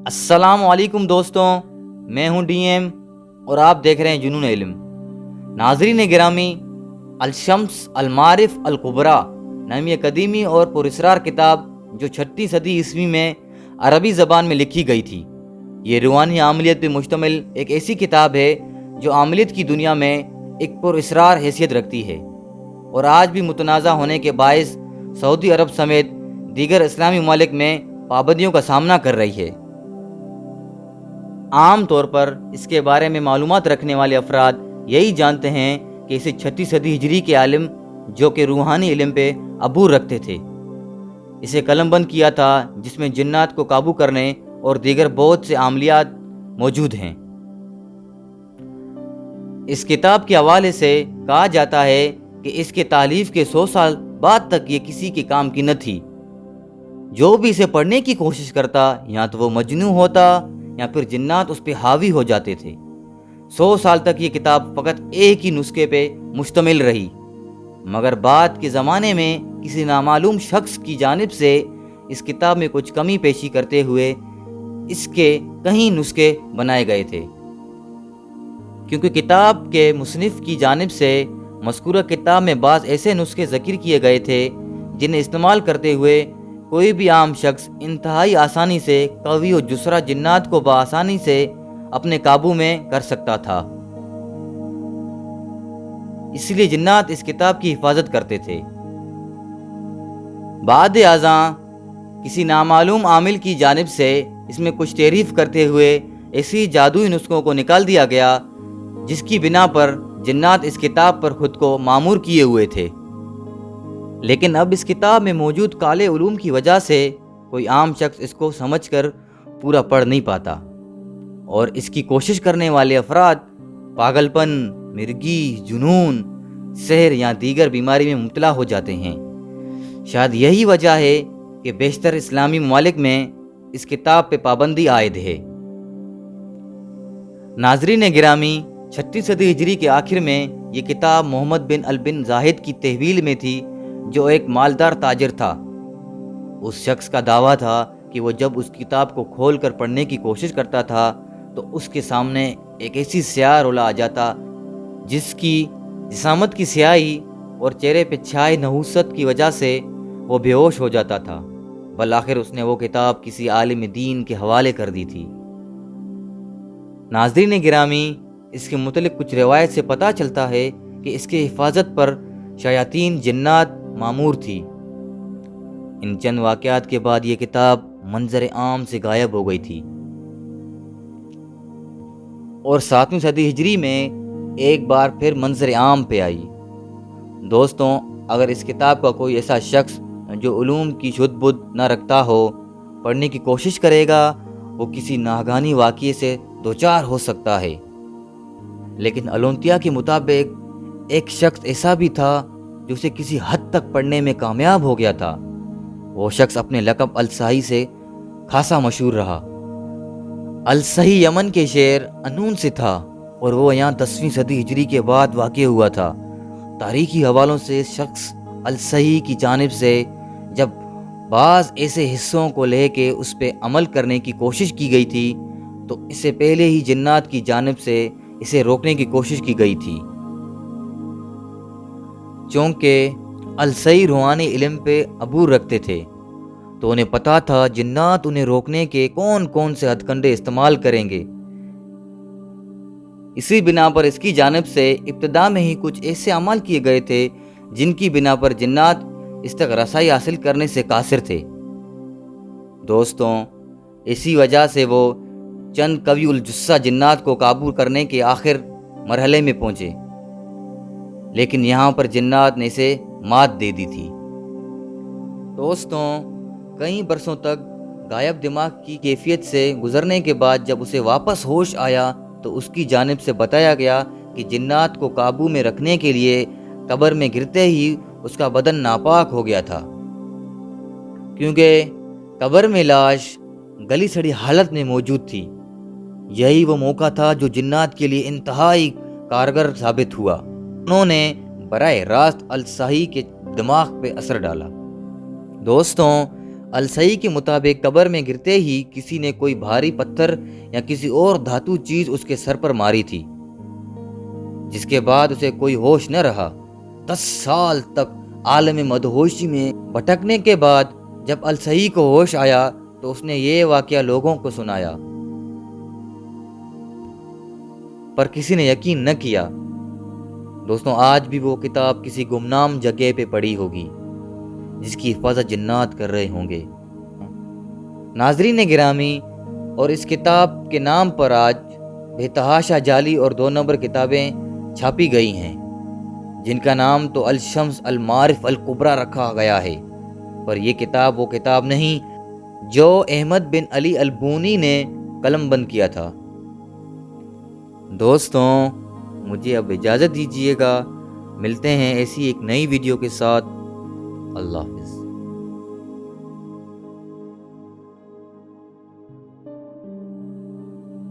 السلام علیکم دوستوں، میں ہوں ڈی ایم اور آپ دیکھ رہے ہیں جنون علم۔ ناظرین گرامی، الشمس المعارف الکبریٰ نامی ایک قدیمی اور پراسرار کتاب جو 6 صدی عیسوی میں عربی زبان میں لکھی گئی تھی، یہ روحانی عملیت پہ مشتمل ایک ایسی کتاب ہے جو عملیت کی دنیا میں ایک پراسرار حیثیت رکھتی ہے اور آج بھی متنازع ہونے کے باعث سعودی عرب سمیت دیگر اسلامی ممالک میں پابندیوں کا سامنا کر رہی ہے۔ عام طور پر اس کے بارے میں معلومات رکھنے والے افراد یہی جانتے ہیں کہ اسے 6 صدی ہجری کے عالم جو کہ روحانی علم پہ عبور رکھتے تھے اسے قلم بند کیا تھا، جس میں جنات کو قابو کرنے اور دیگر بہت سے عملیات موجود ہیں۔ اس کتاب کے حوالے سے کہا جاتا ہے کہ اس کے تالیف کے 100 سال بعد تک یہ کسی کے کام کی نہ تھی۔ جو بھی اسے پڑھنے کی کوشش کرتا یا تو وہ مجنون ہوتا یا پھر جنات اس پہ حاوی ہو جاتے تھے۔ 100 سال تک یہ کتاب فقط ایک ہی نسخے پہ مشتمل رہی، مگر بعد کے زمانے میں کسی نامعلوم شخص کی جانب سے اس کتاب میں کچھ کمی پیشی کرتے ہوئے اس کے کئی نسخے بنائے گئے تھے، کیونکہ کتاب کے مصنف کی جانب سے مذکورہ کتاب میں بعض ایسے نسخے ذکر کیے گئے تھے جنہیں استعمال کرتے ہوئے کوئی بھی عام شخص انتہائی آسانی سے قوی و جسرا جنات کو بآسانی سے اپنے قابو میں کر سکتا تھا۔ اس لیے جنات اس کتاب کی حفاظت کرتے تھے۔ بعد ازاں کسی نامعلوم عامل کی جانب سے اس میں کچھ تعریف کرتے ہوئے ایسی جادوئی نسخوں کو نکال دیا گیا جس کی بنا پر جنات اس کتاب پر خود کو مامور کیے ہوئے تھے۔ لیکن اب اس کتاب میں موجود کالے علوم کی وجہ سے کوئی عام شخص اس کو سمجھ کر پورا پڑھ نہیں پاتا اور اس کی کوشش کرنے والے افراد پاگل پن، مرگی، جنون، سحر یا دیگر بیماری میں مبتلا ہو جاتے ہیں۔ شاید یہی وجہ ہے کہ بیشتر اسلامی ممالک میں اس کتاب پہ پابندی عائد ہے۔ ناظرین گرامی، 6 صدی ہجری کے آخر میں یہ کتاب محمد بن البن زاہد کی تحویل میں تھی، جو ایک مالدار تاجر تھا۔ اس شخص کا دعویٰ تھا کہ وہ جب اس کتاب کو کھول کر پڑھنے کی کوشش کرتا تھا تو اس کے سامنے ایک ایسی سیاہ رولا آ جاتا جس کی جسامت کی سیاہی اور چہرے پہ چھائے نحوست کی وجہ سے وہ بے ہوش ہو جاتا تھا۔ بالآخر اس نے وہ کتاب کسی عالم دین کے حوالے کر دی تھی۔ ناظرین گرامی، اس کے متعلق کچھ روایت سے پتہ چلتا ہے کہ اس کی حفاظت پر شیاطین جنات مامور تھی۔ ان چند واقعات کے بعد یہ کتاب منظر عام سے غائب ہو گئی تھی اور 7ویں صدی ہجری میں ایک بار پھر منظر عام پہ آئی۔ دوستوں، اگر اس کتاب کا کوئی ایسا شخص جو علوم کی شدھ بدھ نہ رکھتا ہو پڑھنے کی کوشش کرے گا، وہ کسی ناگہانی واقعے سے دوچار ہو سکتا ہے۔ لیکن الونتیا کے مطابق ایک شخص ایسا بھی تھا جو اسے کسی حد تک پڑھنے میں کامیاب ہو گیا تھا۔ وہ شخص اپنے لقب الصحی سے خاصا مشہور رہا۔ الصحی یمن کے شہر انون سے تھا اور وہ یہاں 10ویں صدی ہجری کے بعد واقع ہوا تھا۔ تاریخی حوالوں سے اس شخص الصحی کی جانب سے جب بعض ایسے حصوں کو لے کے اس پہ عمل کرنے کی کوشش کی گئی تھی تو اس سے پہلے ہی جنات کی جانب سے اسے روکنے کی کوشش کی گئی تھی۔ چونکہ الصحی روحانی علم پہ عبور رکھتے تھے تو انہیں پتا تھا جنات انہیں روکنے کے کون کون سے ہتھ کنڈے استعمال کریں گے۔ اسی بنا پر اس کی جانب سے ابتدا میں ہی کچھ ایسے عمل کیے گئے تھے جن کی بنا پر جنات اس تک رسائی حاصل کرنے سے قاصر تھے۔ دوستوں، اسی وجہ سے وہ چند قوی الجثہ جنات کو قابو کرنے کے آخر مرحلے میں پہنچے، لیکن یہاں پر جنات نے اسے مات دے دی تھی۔ دوستوں، کئی برسوں تک غائب دماغ کی کیفیت سے گزرنے کے بعد جب اسے واپس ہوش آیا تو اس کی جانب سے بتایا گیا کہ جنات کو قابو میں رکھنے کے لیے قبر میں گرتے ہی اس کا بدن ناپاک ہو گیا تھا، کیونکہ قبر میں لاش گلی سڑی حالت میں موجود تھی۔ یہی وہ موقع تھا جو جنات کے لیے انتہائی کارگر ثابت ہوا۔ انہوں نے براہ راست الصحی کے دماغ پہ اثر ڈالا۔ دوستوں، الصحیح کے مطابق قبر میں گرتے ہی کسی نے کوئی بھاری پتھر یا کسی اور دھاتو چیز اس کے سر پر ماری تھی، جس کے بعد اسے کوئی ہوش نہ رہا۔ 10 سال تک عالم مدہوشی میں بھٹکنے کے بعد جب الصحیح کو ہوش آیا تو اس نے یہ واقعہ لوگوں کو سنایا، پر کسی نے یقین نہ کیا۔ دوستوں، آج بھی وہ کتاب کسی گمنام جگہ پہ پڑی ہوگی جس کی حفاظت جنات کر رہے ہوں گے۔ ناظرین گرامی، اور اس کتاب کے نام پر آج بے تحاشا جعلی اور 2 نمبر کتابیں چھاپی گئی ہیں، جن کا نام تو الشمس المعارف الکبریٰ رکھا گیا ہے، پر یہ کتاب وہ کتاب نہیں جو احمد بن علی البونی نے قلم بند کیا تھا۔ دوستوں، مجھے اب اجازت دیجیے گا، ملتے ہیں ایسی ایک نئی ویڈیو کے ساتھ۔ اللہ حافظ۔